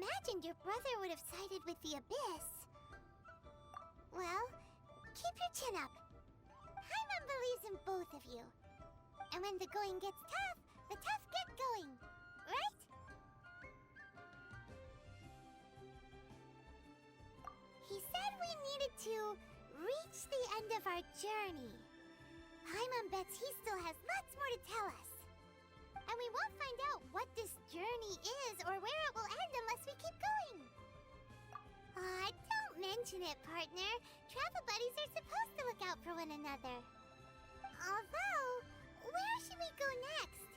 imagined your brother would have sided with the Abyss. Well, keep your chin up. Paimon believes in both of you. And when the going gets tough, the tough get going. Right? He said we needed to reach the end of our journey. Paimon bets he still has lots more to tell us. And we won't find out what this journey is or where it will end unless we keep going. Don't mention it, partner. Travel buddies are supposed to look out for one another. Although, where should we go next?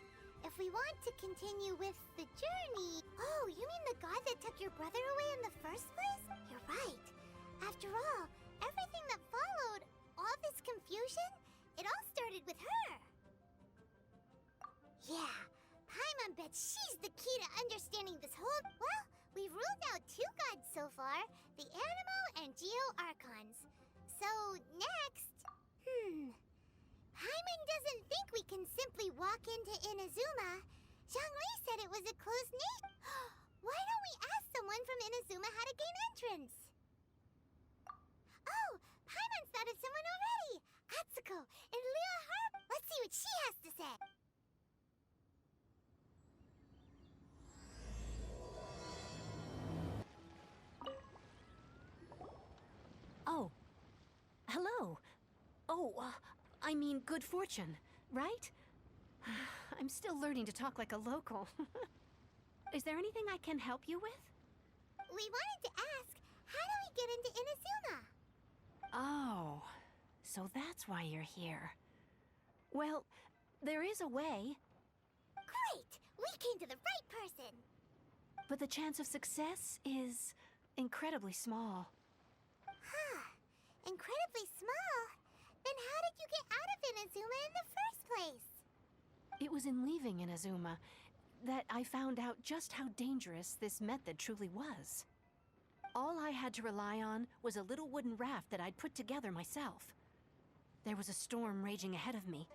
If we want to continue with the journey... Oh, you mean the god that took your brother away in the first place? You're right. After all, everything that followed, all this confusion, it all started with her. Yeah, Paimon bets she's the key to understanding this whole... Well, we've ruled out 2 gods so far, the Animo and Geo Archons. So, next... Paimon doesn't think we can simply walk into Inazuma. Zhongli said it was a closed name. Why don't we ask someone from Inazuma how to gain entrance? Oh, Paimon's thought of someone already! Atsuko and Leo Harp! Let's see what she has to say! Oh. Hello. Oh, I mean good fortune, right? I'm still learning to talk like a local. Is there anything I can help you with? We wanted to ask, how do we get into Inazuma? Oh, so that's why you're here. Well, there is a way. Great! We came to the right person! But the chance of success is incredibly small. Incredibly small? Then how did you get out of Inazuma in the first place? It was in leaving Inazuma that I found out just how dangerous this method truly was. All I had to rely on was a little wooden raft that I'd put together myself. There was a storm raging ahead of me,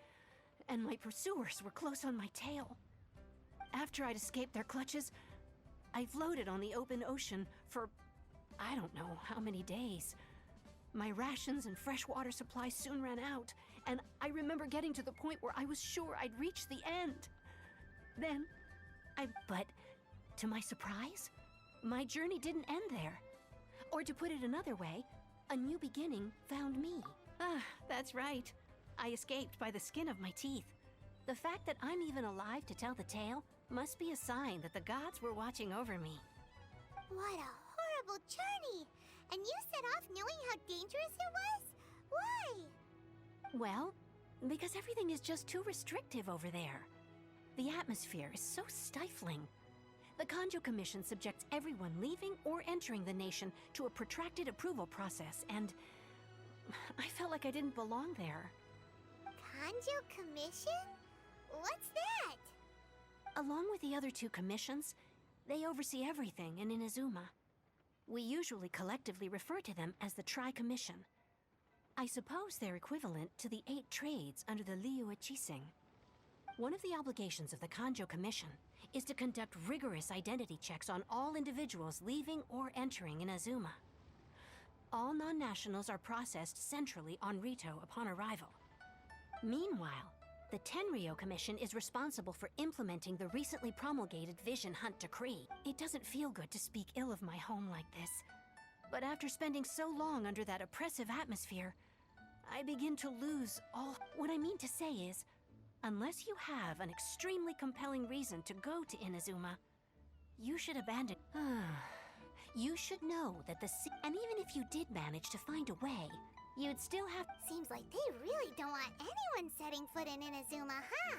and my pursuers were close on my tail. After I'd escaped their clutches, I floated on the open ocean for I don't know how many days. My rations and fresh water supply soon ran out, and I remember getting to the point where I was sure I'd reached the end. Then, but to my surprise, my journey didn't end there. Or to put it another way, a new beginning found me. That's right. I escaped by the skin of my teeth. The fact that I'm even alive to tell the tale must be a sign that the gods were watching over me. What a horrible journey! And you set off knowing how dangerous it was? Why? Well, because everything is just too restrictive over there. The atmosphere is so stifling. The Kanjo Commission subjects everyone leaving or entering the nation to a protracted approval process, and I felt like I didn't belong there. Kanjo Commission? What's that? Along with the other 2 commissions, they oversee everything in Inazuma. We usually collectively refer to them as the Tri-Commission. I suppose they're equivalent to the 8 trades under the Liyue Chising. One of the obligations of the Kanjo Commission is to conduct rigorous identity checks on all individuals leaving or entering Inazuma. All non-nationals are processed centrally on Rito upon arrival. Meanwhile, the Tenryo Commission is responsible for implementing the recently promulgated Vision Hunt Decree. It doesn't feel good to speak ill of my home like this, but after spending so long under that oppressive atmosphere, I begin to lose all... What I mean to say is, unless you have an extremely compelling reason to go to Inazuma, you should abandon... You should know that the sea... And even if you did manage to find a way, you'd still have... Seems like they really don't want anyone setting foot in Inazuma, huh?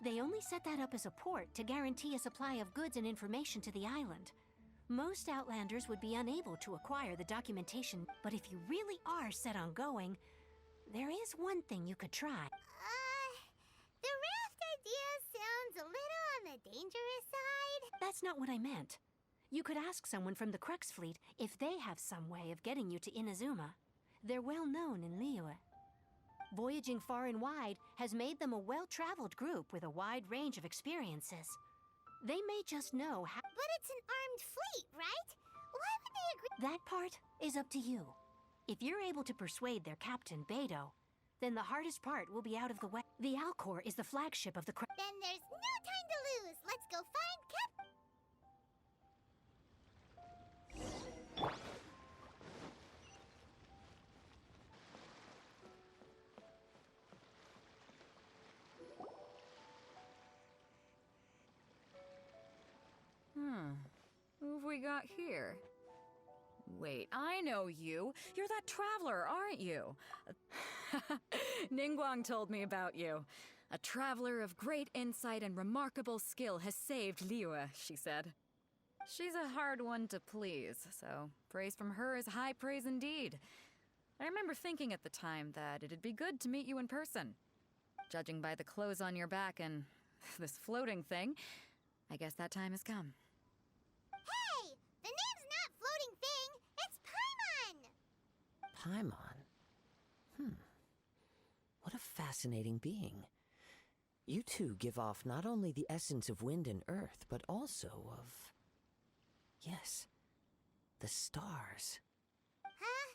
They only set that up as a port to guarantee a supply of goods and information to the island. Most Outlanders would be unable to acquire the documentation, but if you really are set on going, there is one thing you could try. The raft idea sounds a little on the dangerous side. That's not what I meant. You could ask someone from the Crux Fleet if they have some way of getting you to Inazuma. They're well known in Liyue. Voyaging far and wide has made them a well-traveled group with a wide range of experiences. They may just know how. But it's an armed fleet, right? Why would they agree? That part is up to you. If you're able to persuade their captain, Beto, then the hardest part will be out of the way. The Alcor is the flagship of the Then there's no time to lose. Let's go find Who have we got here? Wait, I know you. You're that traveler, aren't you? Ningguang told me about you. A traveler of great insight and remarkable skill has saved Liyue, she said. She's a hard one to please, so praise from her is high praise indeed. I remember thinking at the time that it'd be good to meet you in person. Judging by the clothes on your back and this floating thing, I guess that time has come. Hey! The name's not Floating Thing! It's Paimon! Paimon? What a fascinating being. You two give off not only the essence of wind and earth, but also of... yes, the stars. Huh?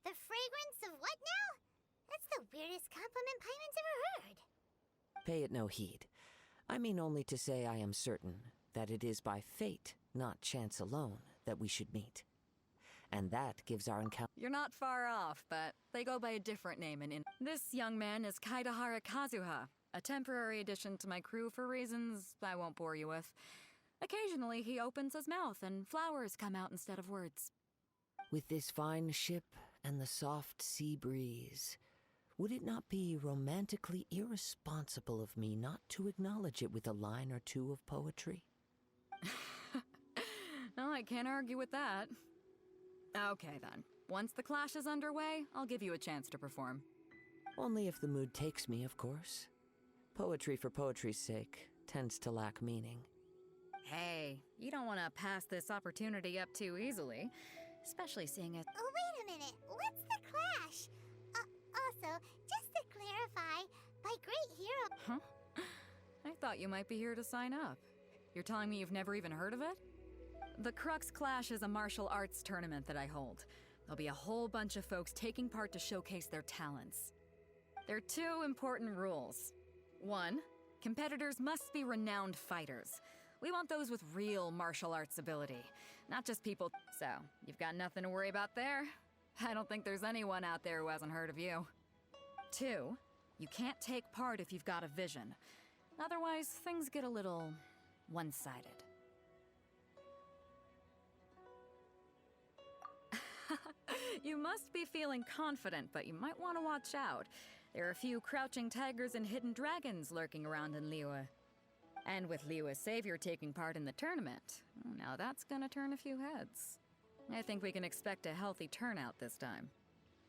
The fragrance of what now? That's the weirdest compliment Paimon's ever heard. Pay it no heed. I mean only to say I am certain that it is by fate, not chance alone, that we should meet. And that gives our encounter... You're not far off, but they go by a different name This young man is Kaidahara Kazuha, a temporary addition to my crew for reasons I won't bore you with. Occasionally he opens his mouth and flowers come out instead of words. With this fine ship and the soft sea breeze, would it not be romantically irresponsible of me not to acknowledge it with a line or two of poetry? No, I can't argue with that. Okay then. Once the clash is underway, I'll give you a chance to perform. Only if the mood takes me, of course. Poetry for poetry's sake tends to lack meaning. Hey, you don't want to pass this opportunity up too easily, especially seeing it. Oh, wait a minute. What's the clash? Also, just to clarify, by great hero... Huh? I thought you might be here to sign up. You're telling me you've never even heard of it? The Crux Clash is a martial arts tournament that I hold. There'll be a whole bunch of folks taking part to showcase their talents. There are two important rules. 1, competitors must be renowned fighters. We want those with real martial arts ability, not just people. So, you've got nothing to worry about there. I don't think there's anyone out there who hasn't heard of you. 2, you can't take part if you've got a vision. Otherwise, things get a little one-sided. You must be feeling confident, but you might want to watch out. There are a few crouching tigers and hidden dragons lurking around in Liyue. And with Liyue's savior taking part in the tournament, now that's gonna turn a few heads. I think we can expect a healthy turnout this time.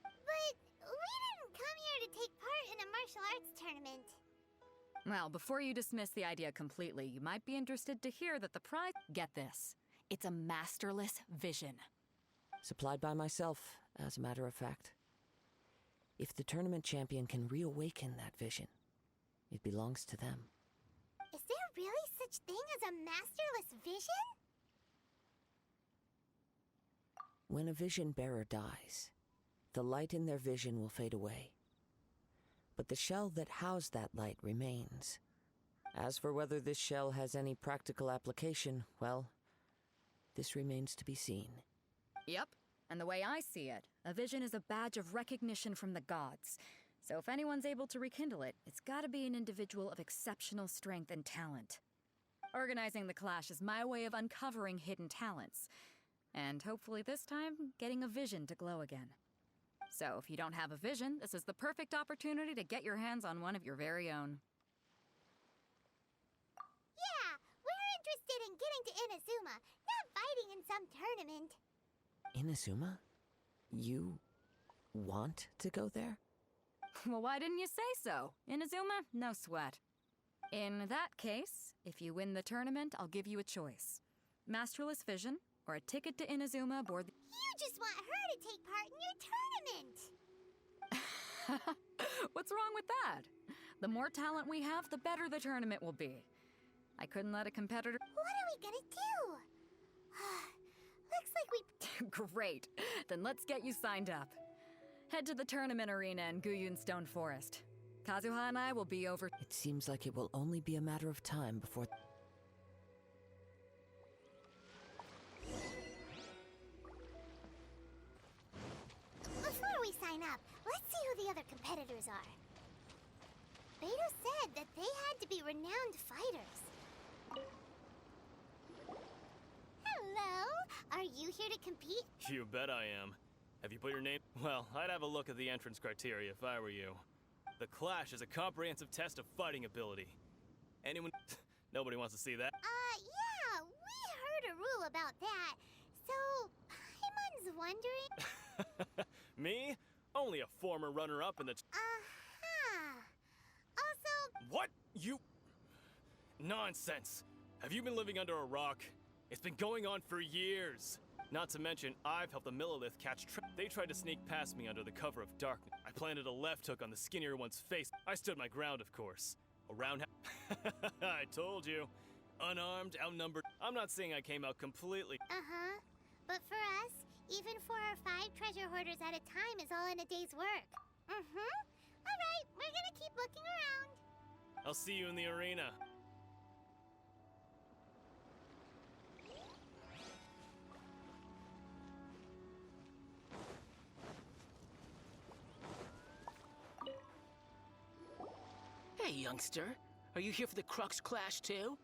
But we didn't come here to take part in a martial arts tournament. Well, before you dismiss the idea completely, you might be interested to hear that the prize... Get this. It's a masterless vision. Supplied by myself, as a matter of fact. If the tournament champion can reawaken that vision, it belongs to them. Is there really such thing as a masterless vision? When a vision bearer dies, the light in their vision will fade away. But the shell that housed that light remains. As for whether this shell has any practical application, well, this remains to be seen. Yep, and the way I see it, a vision is a badge of recognition from the gods. So if anyone's able to rekindle it, it's gotta be an individual of exceptional strength and talent. Organizing the clash is my way of uncovering hidden talents. And hopefully this time, getting a vision to glow again. So if you don't have a vision, this is the perfect opportunity to get your hands on one of your very own. Yeah, we're interested in getting to Inazuma, not fighting in some tournament. Inazuma? You want to go there? Well, why didn't you say so? Inazuma? No sweat. In that case, if you win the tournament, I'll give you a choice. Masterless Vision, or a ticket to Inazuma aboard the... You just want her to take part in your tournament! What's wrong with that? The more talent we have, the better the tournament will be. I couldn't let a competitor. What are we gonna do? Looks like we... Great. Then let's get you signed up. Head to the tournament arena in Guyun Stone Forest. Kazuha and I will be over. It seems like it will only be a matter of time before... Before we sign up, let's see who the other competitors are. Beto said that they had to be renowned fighters. Hello? Are you here to compete? You bet I am. Have you put your name? Well, I'd have a look at the entrance criteria if I were you. The Clash is a comprehensive test of fighting ability. Anyone... Nobody wants to see that. Yeah, we heard a rule about that. So, Paimon's wondering... Me? Only a former runner-up in the... Also... What? You... Nonsense. Have you been living under a rock? It's been going on for years. Not to mention, I've helped the Millilith catch They tried to sneak past me under the cover of darkness. I planted a left hook on the skinnier one's face. I stood my ground, of course. Around I told you. Unarmed, outnumbered. I'm not saying I came out completely. Uh-huh. But for us, even 4 or 5 treasure hoarders at a time is all in a day's work. Mm-hmm. All right, we're gonna keep looking around. I'll see you in the arena. Hey, youngster. Are you here for the Crux Clash, too?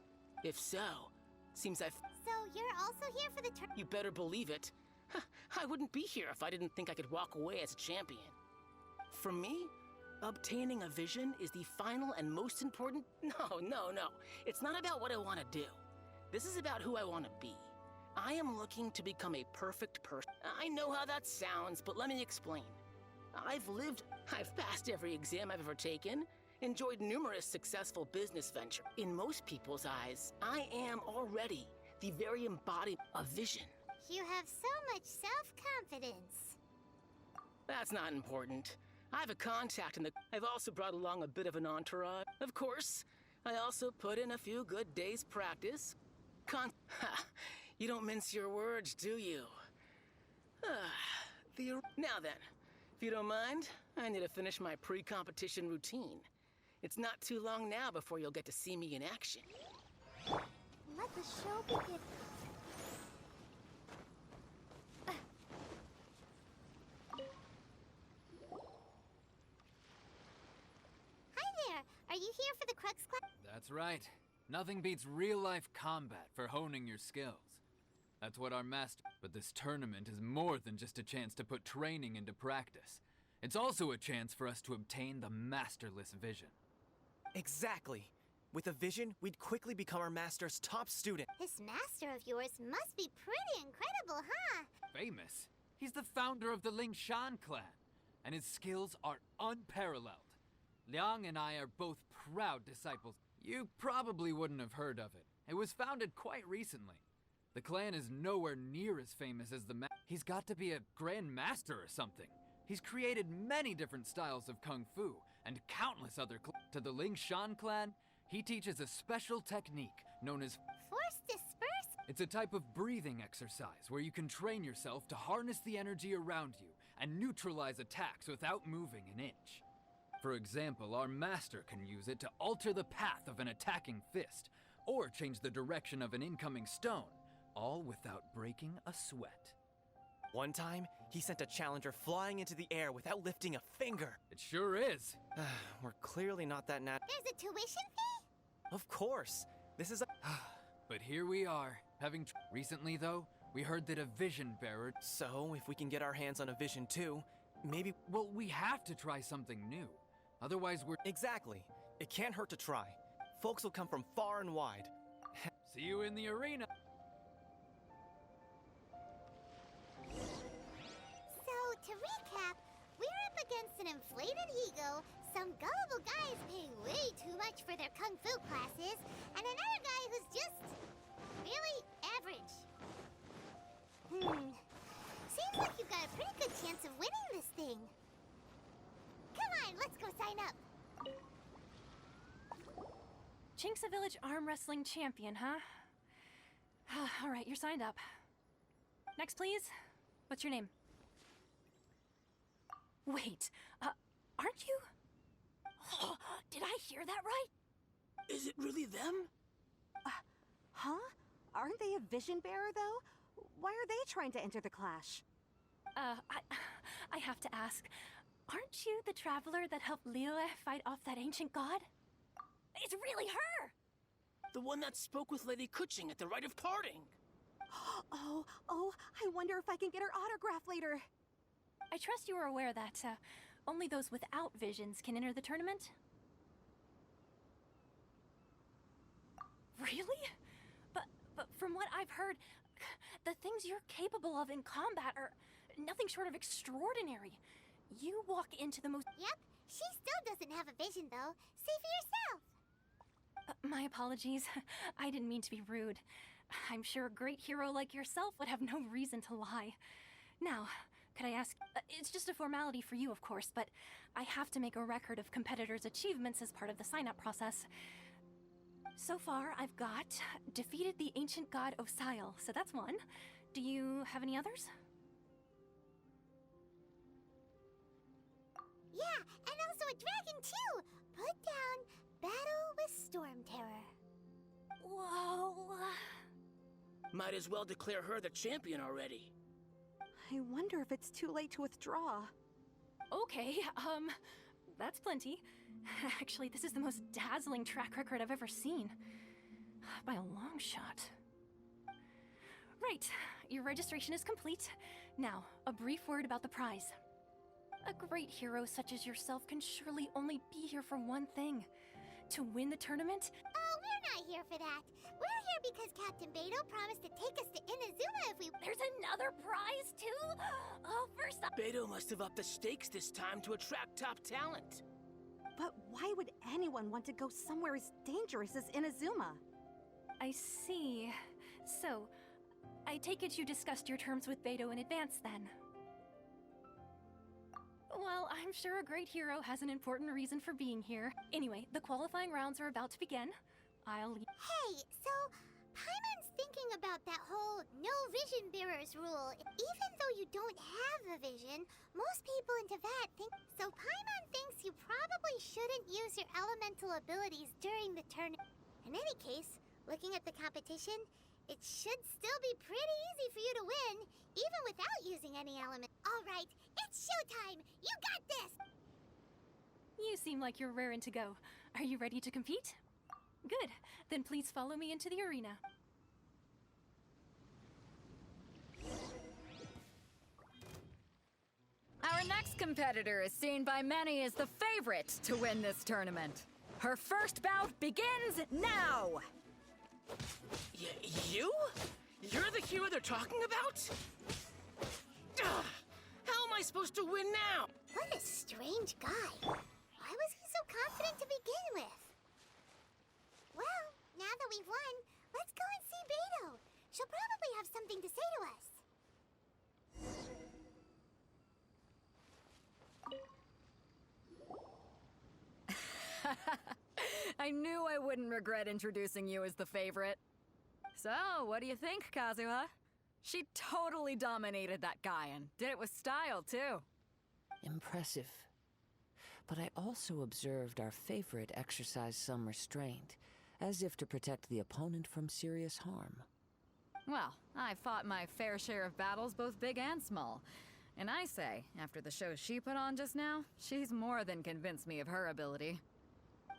If so, seems I've... So you're also here for the You better believe it. I wouldn't be here if I didn't think I could walk away as a champion. For me, obtaining a vision is the final and most important... No. It's not about what I want to do. This is about who I want to be. I am looking to become a perfect person. I know how that sounds, but let me explain. I've passed every exam I've ever taken, enjoyed numerous successful business ventures. In most people's eyes, I am already the very embodiment of vision. You have so much self-confidence. That's not important. I have a contact in the... I've also brought along a bit of an entourage. Of course, I also put in a few good days' practice. You don't mince your words, do you? Now then, if you don't mind, I need to finish my pre-competition routine. It's not too long now before you'll get to see me in action. Let the show begin. Hi there! Are you here for the Crux Clash? That's right. Nothing beats real-life combat for honing your skills. That's what our master... But this tournament is more than just a chance to put training into practice. It's also a chance for us to obtain the masterless vision. Exactly. With a vision, we'd quickly become our master's top student. This master of yours must be pretty incredible, huh? Famous? He's the founder of the Lingshan clan, and his skills are unparalleled. Liang and I are both proud disciples. You probably wouldn't have heard of it. It was founded quite recently. The clan is nowhere near as famous as the He's got to be a grand master or something. He's created many different styles of kung fu, and countless other To the Lingshan clan, he teaches a special technique known as Force disperse? It's a type of breathing exercise where you can train yourself to harness the energy around you and neutralize attacks without moving an inch. For example, our master can use it to alter the path of an attacking fist, or change the direction of an incoming stone, all without breaking a sweat. One time, he sent a challenger flying into the air without lifting a finger. It sure is. We're clearly not that There's a tuition fee? Of course. This is a... But here we are, Recently, though, we heard that a vision bearer... So, if we can get our hands on a vision too, maybe... Well, we have to try something new. Otherwise, we're... Exactly. It can't hurt to try. Folks will come from far and wide. See you in the arena. So, to recap, we're up against an inflated ego, some gullible guys paying way too much for their kung fu classes, and another guy who's just... really average. Seems like you've got a pretty good chance of winning this thing. Come on, let's go sign up. Chinxa Village arm wrestling champion, huh? All right, you're signed up. Next, please. What's your name? Wait, aren't you? Did I hear that right? Is it really them? Huh? Aren't they a vision bearer, though? Why are they trying to enter the clash? I have to ask. Aren't you the traveler that helped Liyue fight off that ancient god? It's really her! The one that spoke with Lady Kuching at the rite of parting. Oh, I wonder if I can get her autograph later. I trust you are aware that, only those without visions can enter the tournament? Really? But from what I've heard, the things you're capable of in combat are nothing short of extraordinary. You walk into the most— Yep, she still doesn't have a vision, though. See for yourself. my apologies. I didn't mean to be rude. I'm sure a great hero like yourself would have no reason to lie. Now, could I ask— it's just a formality for you, of course, but I have to make a record of competitors' achievements as part of the sign-up process. So far, I've got defeated the ancient god Osile, so that's one. Do you have any others? Yeah, and also a dragon, too! Put down Battle with Storm Terror. Whoa. Might as well declare her the champion already. I wonder if it's too late to withdraw. Okay, that's plenty. Actually, this is the most dazzling track record I've ever seen. By a long shot. Right, your registration is complete. Now, a brief word about the prize. A great hero such as yourself can surely only be here for one thing. To win the tournament? Oh, we're not here for that. We're here because Captain Beidou promised to take us to Inazuma if we— There's another prize, too? Oh, first up— Beidou must have upped the stakes this time to attract top talent. But why would anyone want to go somewhere as dangerous as Inazuma? I see. So, I take it you discussed your terms with Beidou in advance, then? Well, I'm sure a great hero has an important reason for being here. Anyway, the qualifying rounds are about to begin. I'll— Hey, so Paimon's thinking about that whole no vision bearers rule. Even though you don't have a vision, most people in Teyvat think— So Paimon thinks you probably shouldn't use your elemental abilities during the tournament. In any case, looking at the competition, it should still be pretty easy for you to win, even without using any element. All right, it's showtime! You got this! You seem like you're raring to go. Are you ready to compete? Good. Then please follow me into the arena. Our next competitor is seen by many as the favorite to win this tournament. Her first bout begins now! You? You're the hero they're talking about? Ugh, how am I supposed to win now? What a strange guy. Why was he so confident to begin with? Well, now that we've won, let's go and see Beidou. She'll probably have something to say to us. I knew I wouldn't regret introducing you as the favorite. So, what do you think, Kazuha? She totally dominated that guy and did it with style, too. Impressive. But I also observed our favorite exercise some restraint, as if to protect the opponent from serious harm. Well, I fought my fair share of battles, both big and small. And I say, after the show she put on just now, she's more than convinced me of her ability.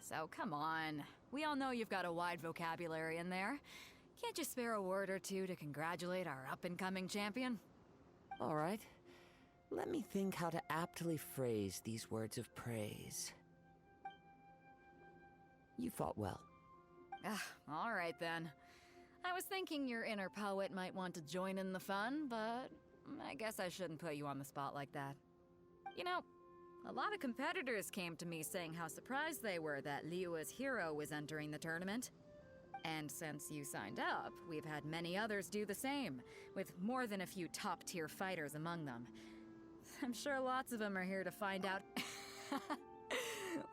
So come on. We all know you've got a wide vocabulary in there. Can't you spare a word or two to congratulate our up-and-coming champion? All right. Let me think how to aptly phrase these words of praise. You fought well. All right then. I was thinking your inner poet might want to join in the fun, but I guess I shouldn't put you on the spot like that. You know, a lot of competitors came to me saying how surprised they were that Liyue's hero was entering the tournament. And since you signed up, we've had many others do the same, with more than a few top-tier fighters among them. I'm sure lots of them are here to find out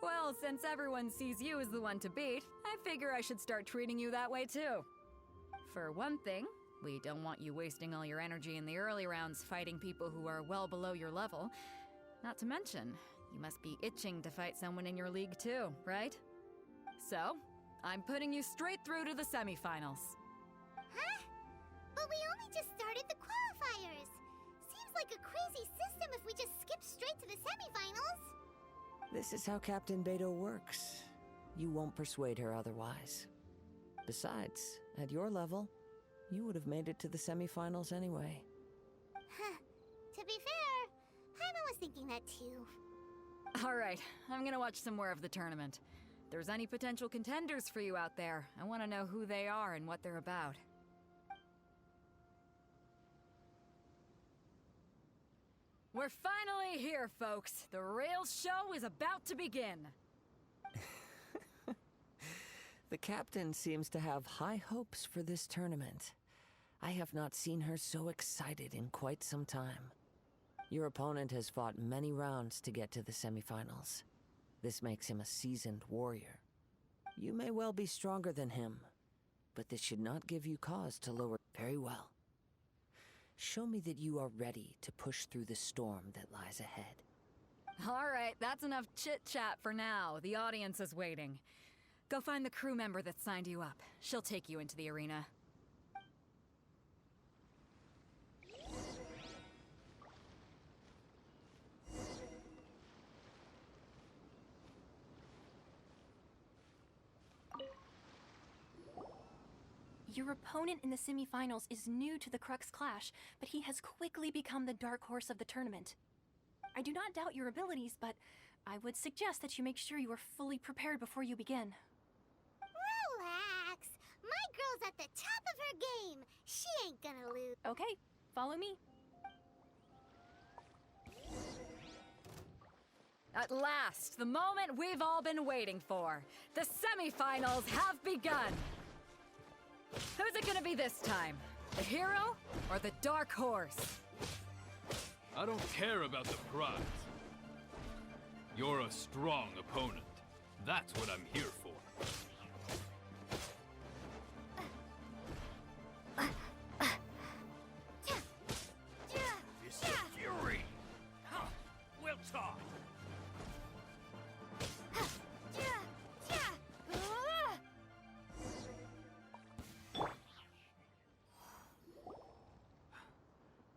Well, since everyone sees you as the one to beat, I figure I should start treating you that way too. For one thing, we don't want you wasting all your energy in the early rounds fighting people who are well below your level. Not to mention, you must be itching to fight someone in your league too, right? So, I'm putting you straight through to the semifinals. Huh? But we only just started the qualifiers. Seems like a crazy system if we just skip straight to the semifinals. This is how Captain Beto works. You won't persuade her otherwise. Besides, at your level, you would have made it to the semifinals anyway. Huh. To be fair, Paimon was thinking that too. Alright, I'm gonna watch some more of the tournament. If there's any potential contenders for you out there, I want to know who they are and what they're about. We're finally here, folks. The real show is about to begin. The captain seems to have high hopes for this tournament. I have not seen her so excited in quite some time. Your opponent has fought many rounds to get to the semifinals. This makes him a seasoned warrior. You may well be stronger than him, but this should not give you cause to lower. Very well. Show me that you are ready to push through the storm that lies ahead. Alright, that's enough chit-chat for now. The audience is waiting. Go find the crew member that signed you up. She'll take you into the arena. Your opponent in the semifinals is new to the Crux Clash, but he has quickly become the dark horse of the tournament. I do not doubt your abilities, but I would suggest that you make sure you are fully prepared before you begin. Relax. My girl's at the top of her game. She ain't gonna lose. Okay, follow me. At last, the moment we've all been waiting for. The semifinals have begun. Who's it gonna be this time? The hero or the dark horse? I don't care about the prize. You're a strong opponent. That's what I'm here for. This is fury. Huh. We'll talk.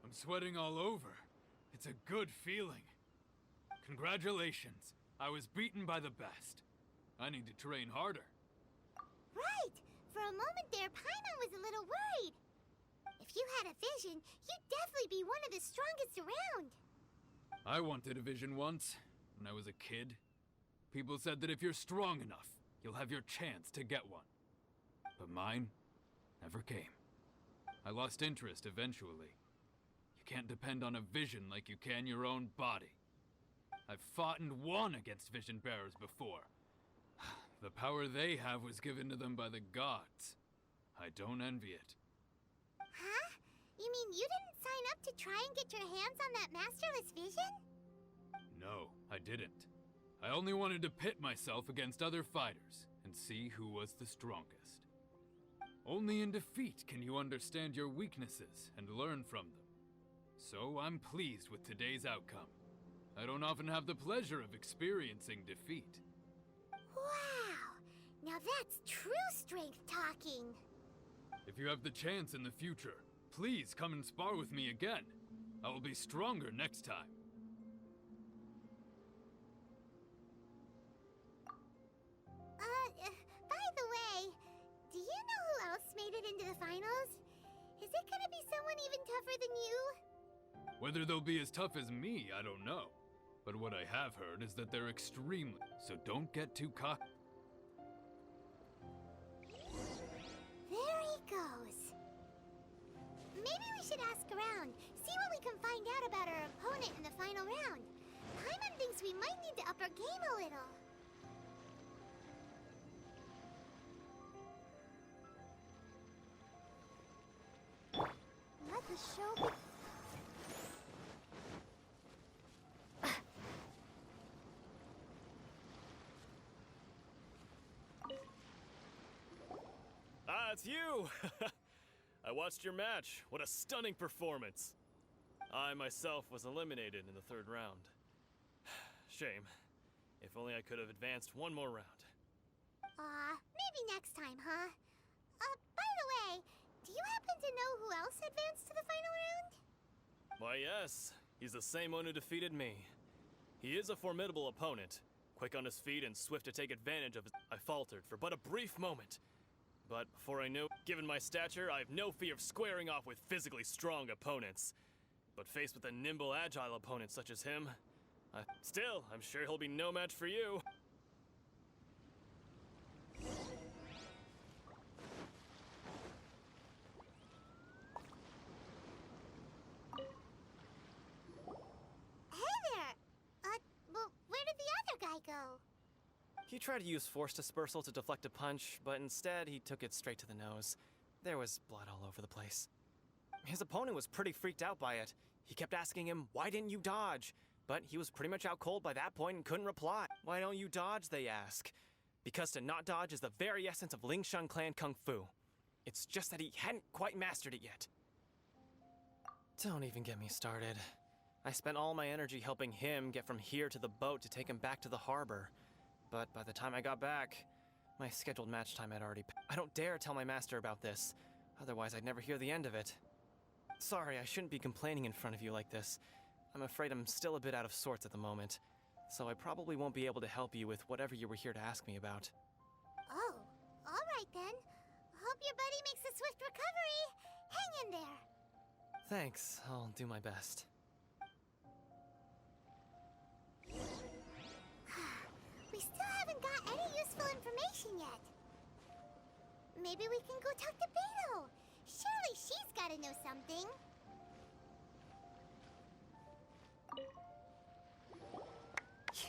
I'm sweating all over. It's a good feeling. Congratulations. I was beaten by the best. I need to train harder. Right. For a moment there, Paimon was a little worried. If you had a vision, you'd definitely be one of the strongest around. I wanted a vision once, when I was a kid. People said that if you're strong enough, you'll have your chance to get one. But mine never came. I lost interest eventually. You can't depend on a vision like you can your own body. I've fought and won against vision bearers before. The power they have was given to them by the gods. I don't envy it. Huh? You mean you didn't sign up to try and get your hands on that masterless vision? No, I didn't. I only wanted to pit myself against other fighters and see who was the strongest. Only in defeat can you understand your weaknesses and learn from them. So I'm pleased with today's outcome. I don't often have the pleasure of experiencing defeat. Wow! Now that's true strength talking. If you have the chance in the future, please come and spar with me again. I will be stronger next time. By the way, do you know who else made it into the finals? Is it gonna be someone even tougher than you? Whether they'll be as tough as me, I don't know. But what I have heard is that they're extremely, so don't get too cocky. There he goes. Maybe we should ask around, see what we can find out about our opponent in the final round. Paimon thinks we might need to up our game a little. Let the show be. it's you! I watched your match. What a stunning performance. I myself was eliminated in the third round. Shame. If only I could have advanced one more round. Maybe next time, huh? By the way, do you happen to know who else advanced to the final round? Why, yes. He's the same one who defeated me. He is a formidable opponent, quick on his feet and swift to take advantage of his... I faltered for but a brief moment. But before I knew, given my stature, I have no fear of squaring off with physically strong opponents. But faced with a nimble, agile opponent such as him, still, I'm sure he'll be no match for you. Go. He tried to use force dispersal to deflect a punch, but instead he took it straight to the nose. There was blood all over the place. His opponent was pretty freaked out by it. He kept asking him, "Why didn't you dodge?" But he was pretty much out cold by that point and couldn't reply. "Why don't you dodge?" they ask. Because to not dodge is the very essence of Lingshan clan kung fu. It's just that he hadn't quite mastered it yet. Don't even get me started. I spent all my energy helping him get from here to the boat to take him back to the harbor. But by the time I got back, my scheduled match time had already passed. I don't dare tell my master about this, otherwise I'd never hear the end of it. Sorry, I shouldn't be complaining in front of you like this. I'm afraid I'm still a bit out of sorts at the moment, so I probably won't be able to help you with whatever you were here to ask me about. Oh, alright then. Hope your buddy makes a swift recovery. Hang in there. Thanks, I'll do my best. We still haven't got any useful information yet. Maybe we can go talk to Beto. Surely she's gotta know something.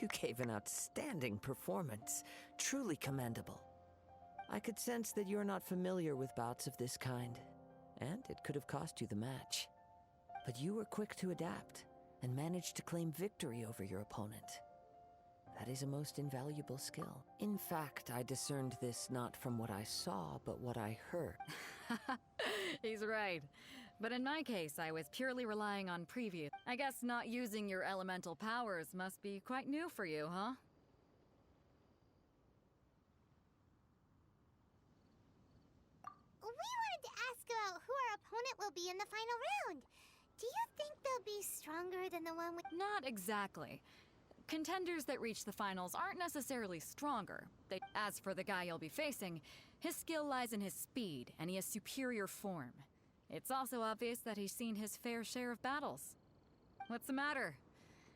You gave an outstanding performance. Truly commendable. I could sense that you're not familiar with bouts of this kind, and it could have cost you the match. But you were quick to adapt, and managed to claim victory over your opponent. That is a most invaluable skill. In fact, I discerned this not from what I saw, but what I heard. He's right. But in my case, I was purely relying on previous. I guess not using your elemental powers must be quite new for you, huh? We wanted to ask about who our opponent will be in the final round. Do you think they'll be stronger than the one we... Not exactly. Contenders that reach the finals aren't necessarily stronger. As for the guy you'll be facing, his skill lies in his speed, and he has superior form. It's also obvious that he's seen his fair share of battles. What's the matter?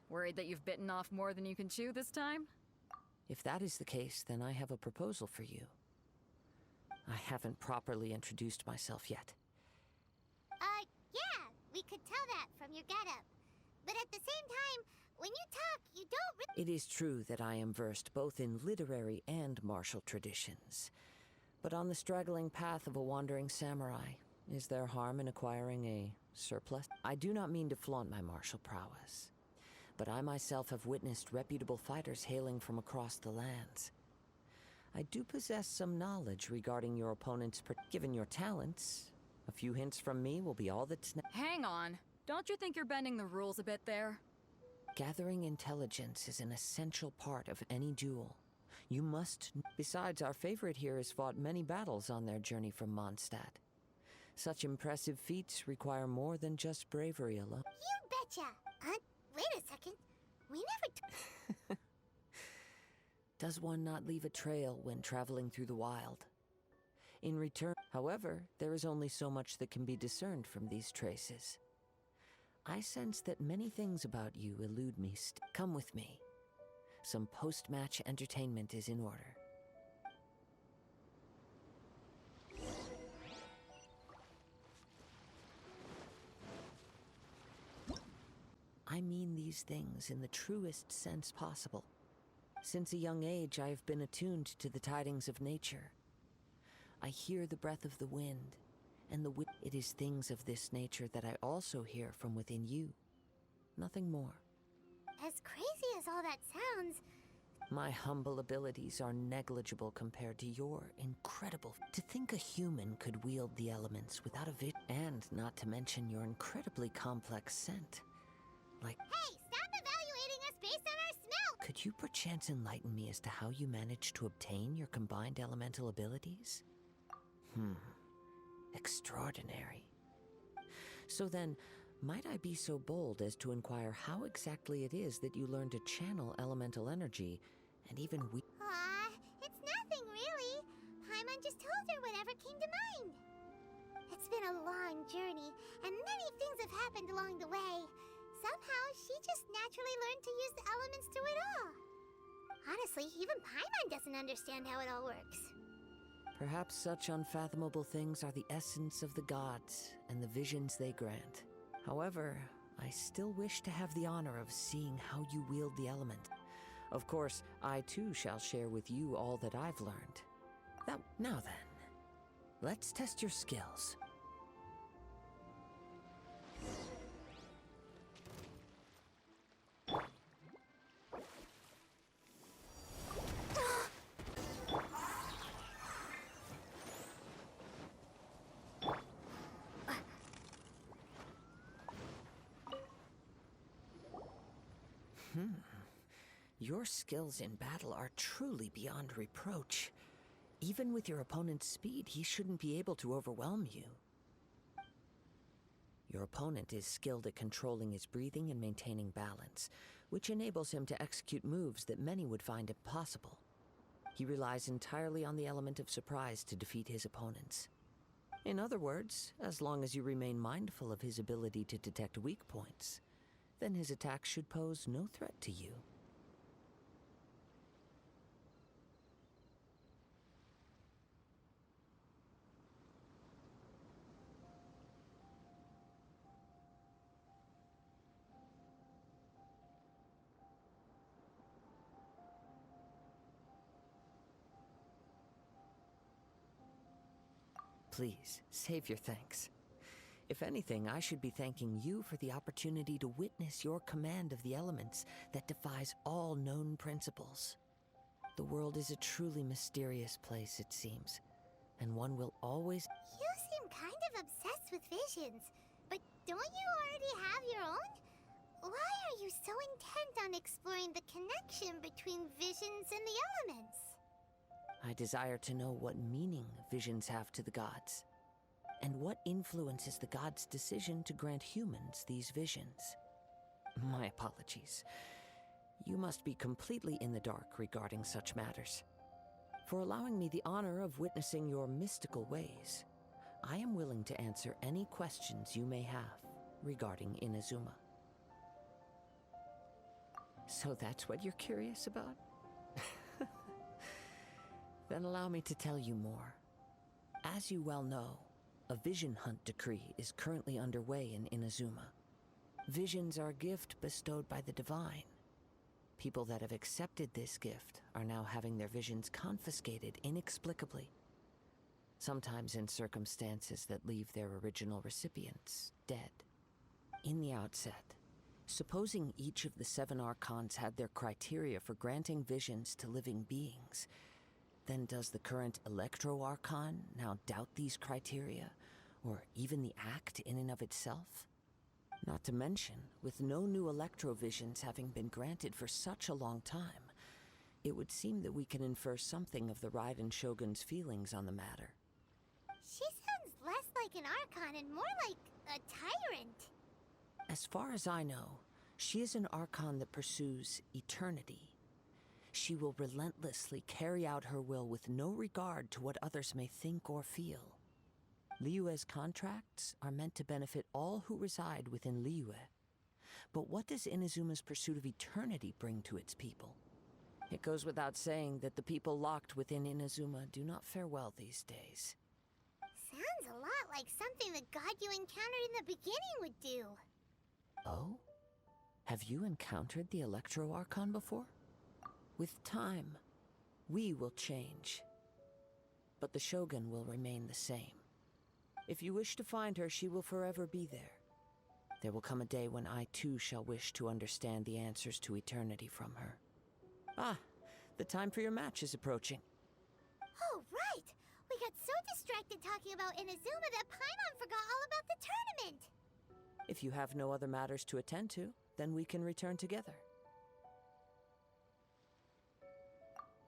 Worried that you've bitten off more than you can chew this time? If that is the case, then I have a proposal for you. I haven't properly introduced myself yet. Yeah, we could tell that from your getup. But at the same time, when you talk, you don't It is true that I am versed both in literary and martial traditions. But on the straggling path of a wandering samurai, is there harm in acquiring a surplus? I do not mean to flaunt my martial prowess, but I myself have witnessed reputable fighters hailing from across the lands. I do possess some knowledge regarding your opponent's given your talents. A few hints from me will be all that's Hang on. Don't you think you're bending the rules a bit there? Gathering intelligence is an essential part of any duel. You must... Besides, our favorite here has fought many battles on their journey from Mondstadt. Such impressive feats require more than just bravery alone. You betcha! Wait a second. We never... Does one not leave a trail when traveling through the wild? In return, however, there is only so much that can be discerned from these traces. I sense that many things about you elude me. Come with me. Some post-match entertainment is in order. I mean these things in the truest sense possible. Since a young age, I have been attuned to the tidings of nature. I hear the breath of the wind, and it is things of this nature that I also hear from within you. Nothing more. As crazy as all that sounds, My humble abilities are negligible compared to your incredible. To think a human could wield the elements without a and not to mention your incredibly complex scent. Like, Hey, stop evaluating us based on our smell! could you perchance enlighten me as to how you managed to obtain your combined elemental abilities? Extraordinary. So then, might I be so bold as to inquire how exactly it is that you learned to channel elemental energy, and even Aw, it's nothing really. Paimon just told her whatever came to mind. It's been a long journey, and many things have happened along the way. Somehow, she just naturally learned to use the elements through it all. Honestly, even Paimon doesn't understand how it all works. Perhaps such unfathomable things are the essence of the gods and the visions they grant. However, I still wish to have the honor of seeing how you wield the element. Of course, I too shall share with you all that I've learned. Now then, let's test your skills. Your skills in battle are truly beyond reproach. Even with your opponent's speed, he shouldn't be able to overwhelm you. Your opponent is skilled at controlling his breathing and maintaining balance, which enables him to execute moves that many would find impossible. He relies entirely on the element of surprise to defeat his opponents. In other words, as long as you remain mindful of his ability to detect weak points, then his attacks should pose no threat to you. Please, save your thanks. If anything, I should be thanking you for the opportunity to witness your command of the elements that defies all known principles. The world is a truly mysterious place, it seems, and one will always... You seem kind of obsessed with visions, but don't you already have your own? Why are you so intent on exploring the connection between visions and the elements? I desire to know what meaning visions have to the gods, and what influences the gods' decision to grant humans these visions. My apologies. You must be completely in the dark regarding such matters. For allowing me the honor of witnessing your mystical ways, I am willing to answer any questions you may have regarding Inazuma. So that's what you're curious about? Then allow me to tell you more. As you well know, a vision hunt decree is currently underway in Inazuma. Visions are a gift bestowed by the divine. People that have accepted this gift are now having their visions confiscated inexplicably, sometimes in circumstances that leave their original recipients dead. In the outset, supposing each of the 7 archons had their criteria for granting visions to living beings, then does the current Electro Archon now doubt these criteria, or even the act in and of itself? Not to mention, with no new Electrovisions having been granted for such a long time, it would seem that we can infer something of the Raiden Shogun's feelings on the matter. She sounds less like an Archon and more like a tyrant. As far as I know, she is an Archon that pursues eternity. She will relentlessly carry out her will with no regard to what others may think or feel. Liyue's contracts are meant to benefit all who reside within Liyue. But what does Inazuma's pursuit of eternity bring to its people? It goes without saying that the people locked within Inazuma do not fare well these days. Sounds a lot like something the god you encountered in the beginning would do. Oh? Have you encountered the Electro Archon before? With time, we will change. But the Shogun will remain the same. If you wish to find her, she will forever be there. There will come a day when I too shall wish to understand the answers to eternity from her. Ah, The time for your match is approaching. Oh, right! We got so distracted talking about Inazuma that Paimon forgot all about the tournament! If you have no other matters to attend to, then we can return together.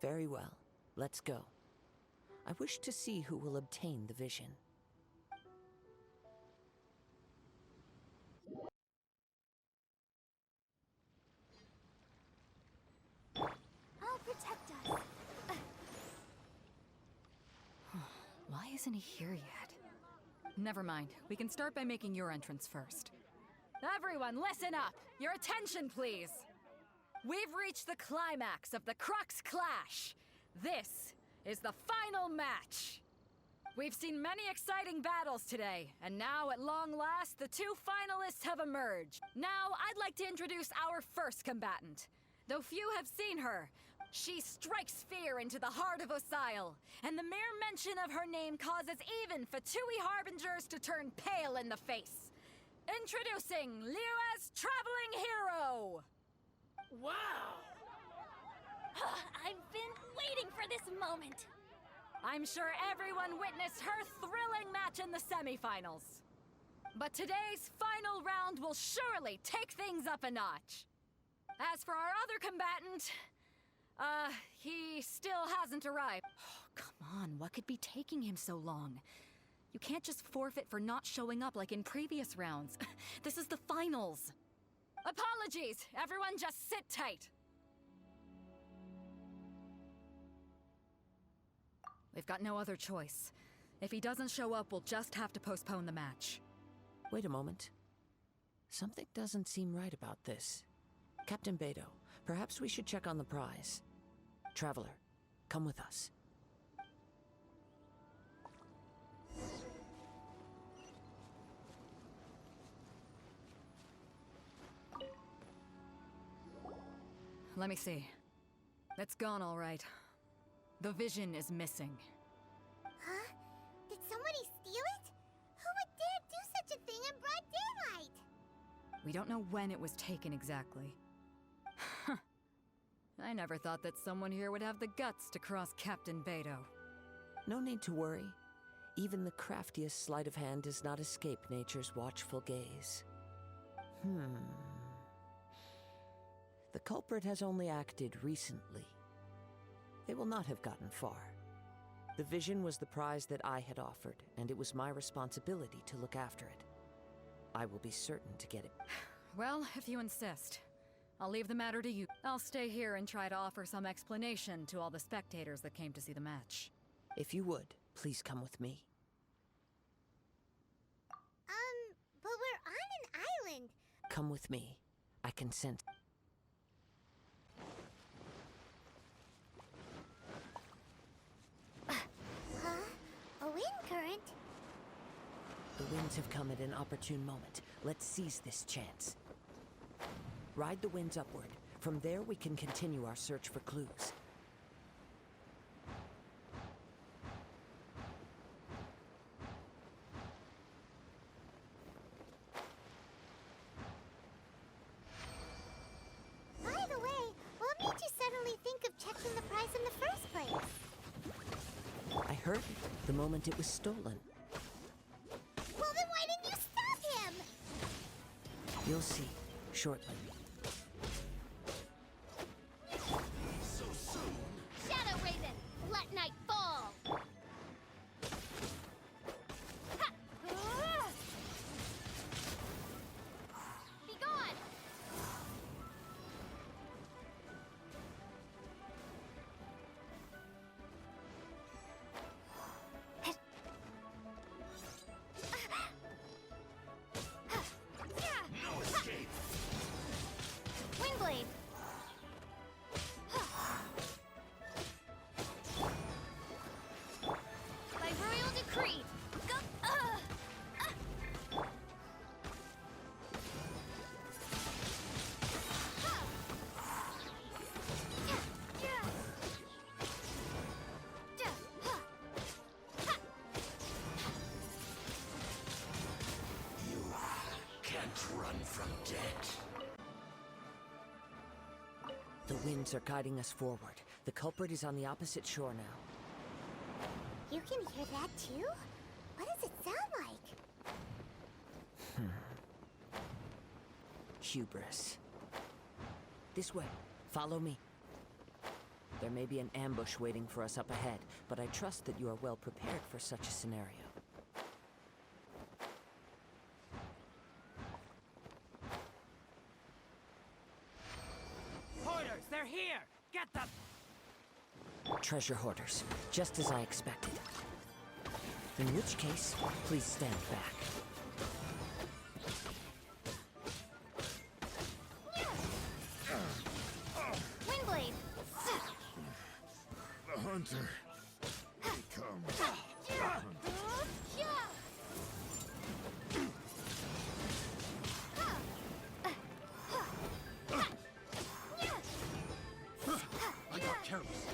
Very well. Let's go. I wish to see who will obtain the vision. I'll protect us. Why isn't he here yet? Never mind. We can start by making your entrance first. Everyone, listen up! Your attention, please! We've reached the climax of the Crux Clash! This is the final match! We've seen many exciting battles today, and now, at long last, the two finalists have emerged. Now, I'd like to introduce our first combatant. Though few have seen her, she strikes fear into the heart of Osile, and the mere mention of her name causes even Fatui Harbingers to turn pale in the face. Introducing Liyue's traveling hero! Wow! I've been waiting for this moment. I'm sure everyone witnessed her thrilling match in the semifinals. But today's final round will surely take things up a notch. As for our other combatant, he still hasn't arrived. Oh, come on, what could be taking him so long? You can't just forfeit for not showing up like in previous rounds. This is the finals. Apologies, everyone just sit tight. We've got no other choice. If he doesn't show up, we'll just have to postpone the match. Wait a moment. Something doesn't seem right about this. Captain Beto, perhaps we should check on the prize. Traveler, come with us. Let me see. It's gone all right. The vision is missing. Huh? Did somebody steal it? Who would dare do such a thing in broad daylight? We don't know when it was taken exactly. I never thought that someone here would have the guts to cross Captain Beto. No need to worry. Even the craftiest sleight of hand does not escape nature's watchful gaze. The culprit has only acted recently. They will not have gotten far. The vision was the prize that I had offered, and it was my responsibility to look after it. I will be certain to get it. Well, if you insist. I'll leave the matter to you. I'll stay here and try to offer some explanation to all the spectators that came to see the match. If you would, please come with me. But we're on an island. Come with me. I can sense. Huh? A wind current? The winds have come at an opportune moment. Let's seize this chance. Ride the winds upward. From there, we can continue our search for clues. By the way, what made you suddenly think of checking the prize in the first place? I heard it the moment it was stolen. Well, then why didn't you stop him? You'll see, shortly. Shadow Raven, let night fall! Ha! Be gone! No escape. Windblade! By royal decree! Go! You can't run from death. The winds are guiding us forward. The culprit is on the opposite shore now. You can hear that too? What does it sound like? Hubris. This way. Follow me. There may be an ambush waiting for us up ahead, but I trust that you are well prepared for such a scenario. Hoarders, they're here! Get them! Treasure hoarders, just as I expected. In which case, please stand back. Windblade! The hunter comes. I got careless.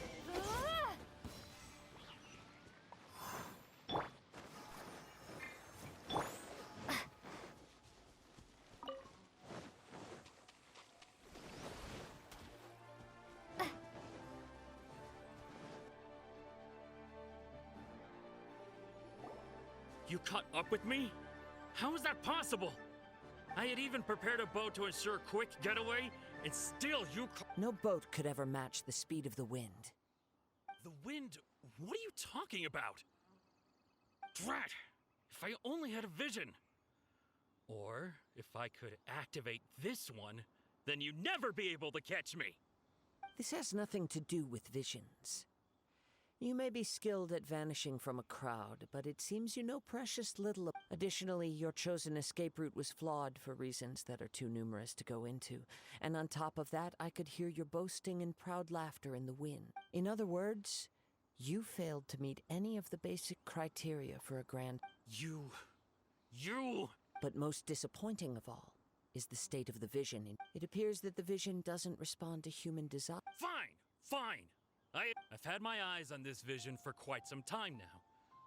You caught up with me? How is that possible? I had even prepared a boat to ensure a quick getaway, and still you No boat could ever match the speed of the wind. The wind? What are you talking about? Drat! If I only had a vision! Or, if I could activate this one, then you'd never be able to catch me! This has nothing to do with visions. You may be skilled at vanishing from a crowd, but it seems you know precious little. Additionally, your chosen escape route was flawed for reasons that are too numerous to go into. And on top of that, I could hear your boasting and proud laughter in the wind. In other words, you failed to meet any of the basic criteria for a grand... You... But most disappointing of all is the state of the vision. It appears that the vision doesn't respond to human desire. Fine! I've had my eyes on this vision for quite some time now.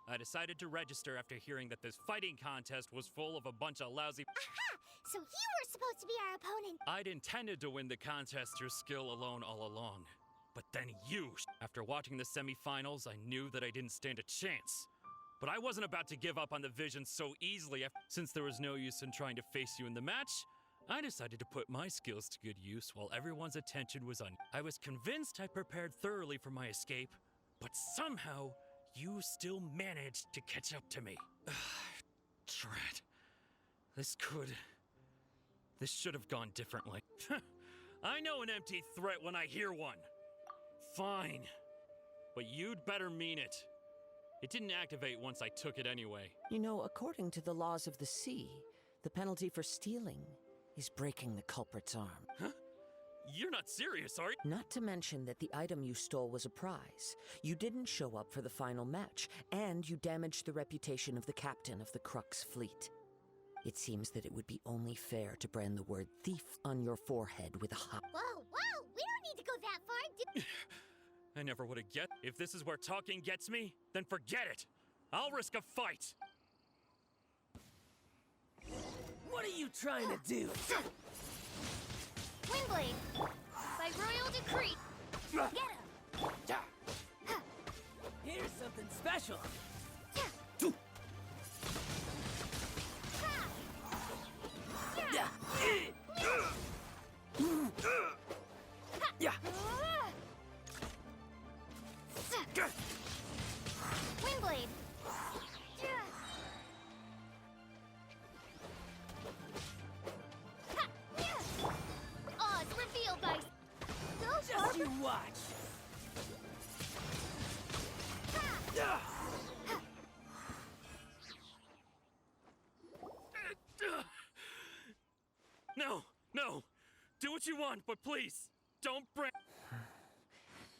I decided to register after hearing that this fighting contest was full of a bunch of lousy... Aha! So you were supposed to be our opponent. I'd intended to win the contest through skill alone all along. But then you... After watching the semifinals, I knew that I didn't stand a chance. But I wasn't about to give up on the vision so easily. Since there was no use in trying to face you in the match, I decided to put my skills to good use while everyone's attention was on. I was convinced I prepared thoroughly for my escape, but somehow you still managed to catch up to me. Drat. This should have gone differently. I know an empty threat when I hear one. Fine. But you'd better mean it. It didn't activate once I took it anyway. You know, according to the laws of the sea, the penalty for stealing is breaking the culprit's arm. Huh? You're not serious, are you? Not to mention that the item you stole was a prize. You didn't show up for the final match, and you damaged the reputation of the captain of the Crux fleet. It seems that it would be only fair to brand the word thief on your forehead with a hot... Whoa! We don't need to go that far. I never would have get. If this is where talking gets me, then forget it. I'll risk a fight. What are you trying to do? Windblade! By royal decree! Get him! Here's something special. Windblade! Odds revealed by... Just you watch. No! Do what you want, but please, don't bring...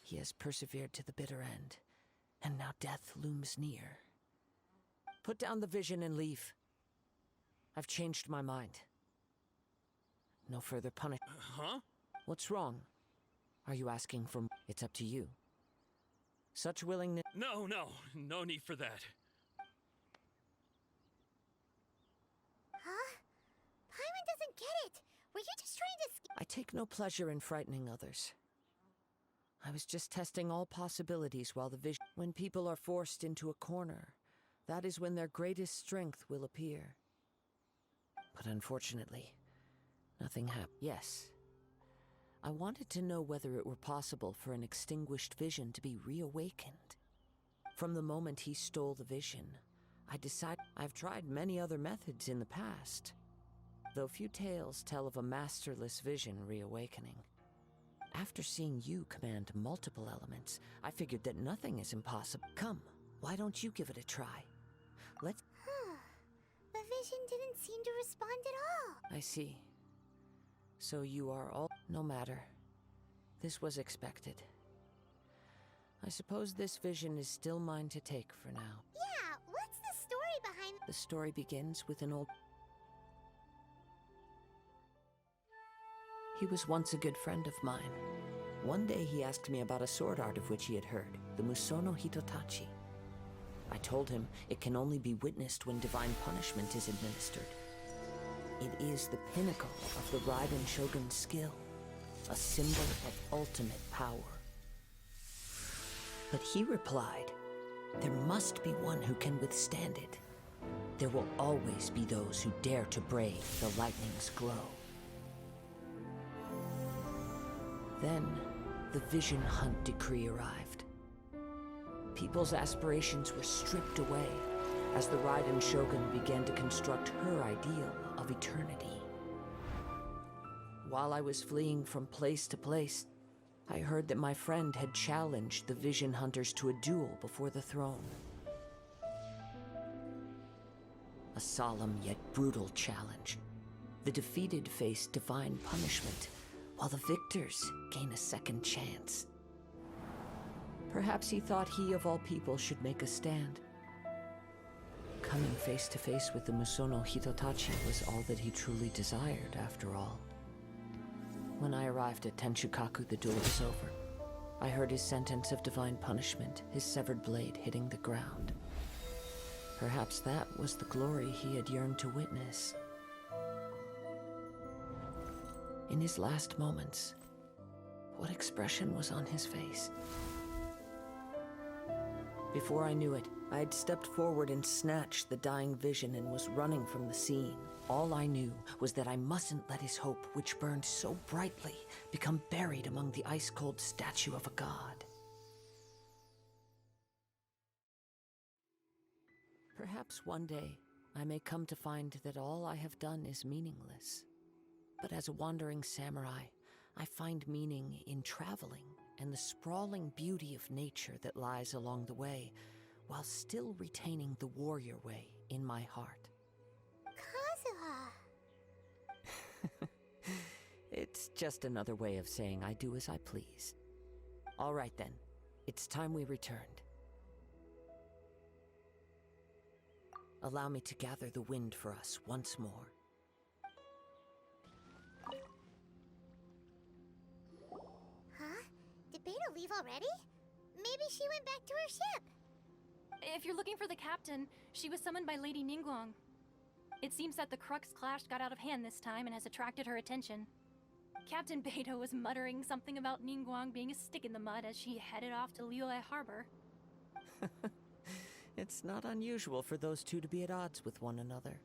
He has persevered to the bitter end, and now death looms near. Put down the vision and leave. I've changed my mind. No further punishment. Huh? What's wrong? Are you asking for... It's up to you. Such willingness... No need for that. Huh? Paimon doesn't get it. Were you just trying to... I take no pleasure in frightening others. I was just testing all possibilities while the vision... When people are forced into a corner, that is when their greatest strength will appear. But unfortunately, nothing happened. Yes. I wanted to know whether it were possible for an extinguished vision to be reawakened. From the moment he stole the vision, I decided... I've tried many other methods in the past, though few tales tell of a masterless vision reawakening. After seeing you command multiple elements, I figured that nothing is impossible. Come, why don't you give it a try? Let's... The vision didn't seem to respond at all. I see. So you are all... No matter. This was expected. I suppose this vision is still mine to take for now. Yeah, what's the story behind... The story begins with an old... He was once a good friend of mine. One day he asked me about a sword art of which he had heard, the Musono Hitotachi. I told him it can only be witnessed when divine punishment is administered. It is the pinnacle of the Raiden Shogun's skill, a symbol of ultimate power. But he replied, there must be one who can withstand it. There will always be those who dare to brave the lightning's glow. Then, the Vision Hunt decree arrived. People's aspirations were stripped away as the Raiden Shogun began to construct her ideal of eternity. While I was fleeing from place to place, I heard that my friend had challenged the Vision Hunters to a duel before the throne. A solemn yet brutal challenge. The defeated face divine punishment, while the victors gain a second chance. Perhaps he thought he of all people should make a stand. Coming face to face with the Musono Hitotachi was all that he truly desired, after all. When I arrived at Tenshukaku, the duel was over. I heard his sentence of divine punishment, his severed blade hitting the ground. Perhaps that was the glory he had yearned to witness. In his last moments, what expression was on his face? Before I knew it, I had stepped forward and snatched the dying vision and was running from the scene. All I knew was that I mustn't let his hope, which burned so brightly, become buried among the ice-cold statue of a god. Perhaps one day, I may come to find that all I have done is meaningless. But as a wandering samurai, I find meaning in traveling and the sprawling beauty of nature that lies along the way, while still retaining the warrior way in my heart. Kazuha! It's just another way of saying I do as I please. All right then, it's time we returned. Allow me to gather the wind for us once more. Huh? Did Beta leave already? Maybe she went back to her ship. If you're looking for the captain, she was summoned by Lady Ningguang. It seems that the Crux clash got out of hand this time and has attracted her attention. Captain Beto was muttering something about Ningguang being a stick in the mud as she headed off to Liyue Harbor. It's not unusual for those two to be at odds with one another.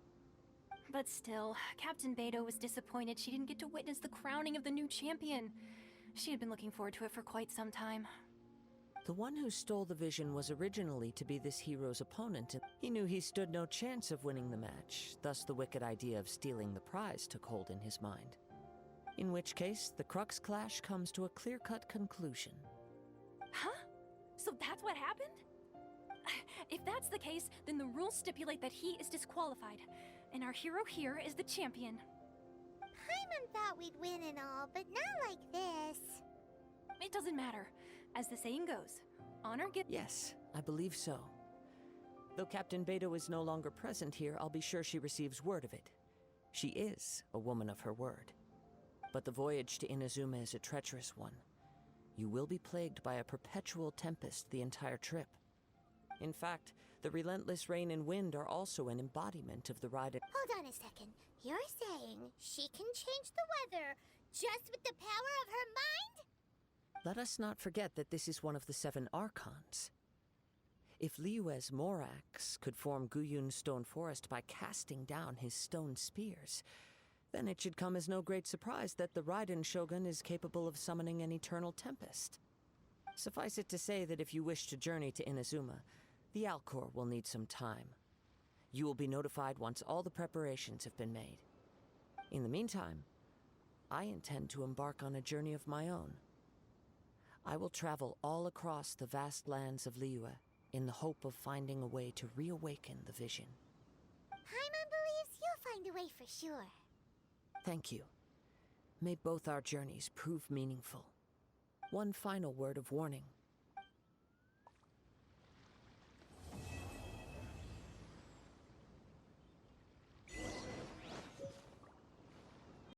But still, Captain Beto was disappointed she didn't get to witness the crowning of the new champion. She had been looking forward to it for quite some time. The one who stole the vision was originally to be this hero's opponent, and he knew he stood no chance of winning the match, thus the wicked idea of stealing the prize took hold in his mind. In which case, the Crux clash comes to a clear-cut conclusion. Huh? So that's what happened? If that's the case, then the rules stipulate that he is disqualified, and our hero here is the champion. Paimon thought we'd win and all, but not like this. It doesn't matter. As the saying goes, honor gets... Yes, I believe so. Though Captain Beto is no longer present here, I'll be sure she receives word of it. She is a woman of her word. But the voyage to Inazuma is a treacherous one. You will be plagued by a perpetual tempest the entire trip. In fact, the relentless rain and wind are also an embodiment of the ride. Hold on a second. You're saying she can change the weather just with the power of her mind? Let us not forget that this is one of the 7 Archons. If Liyue's Morax could form Guyun's stone forest by casting down his stone spears, then it should come as no great surprise that the Raiden Shogun is capable of summoning an eternal tempest. Suffice it to say that if you wish to journey to Inazuma, the Alcor will need some time. You will be notified once all the preparations have been made. In the meantime, I intend to embark on a journey of my own. I will travel all across the vast lands of Liyue in the hope of finding a way to reawaken the vision. Paimon believes you'll find a way for sure. Thank you. May both our journeys prove meaningful. One final word of warning.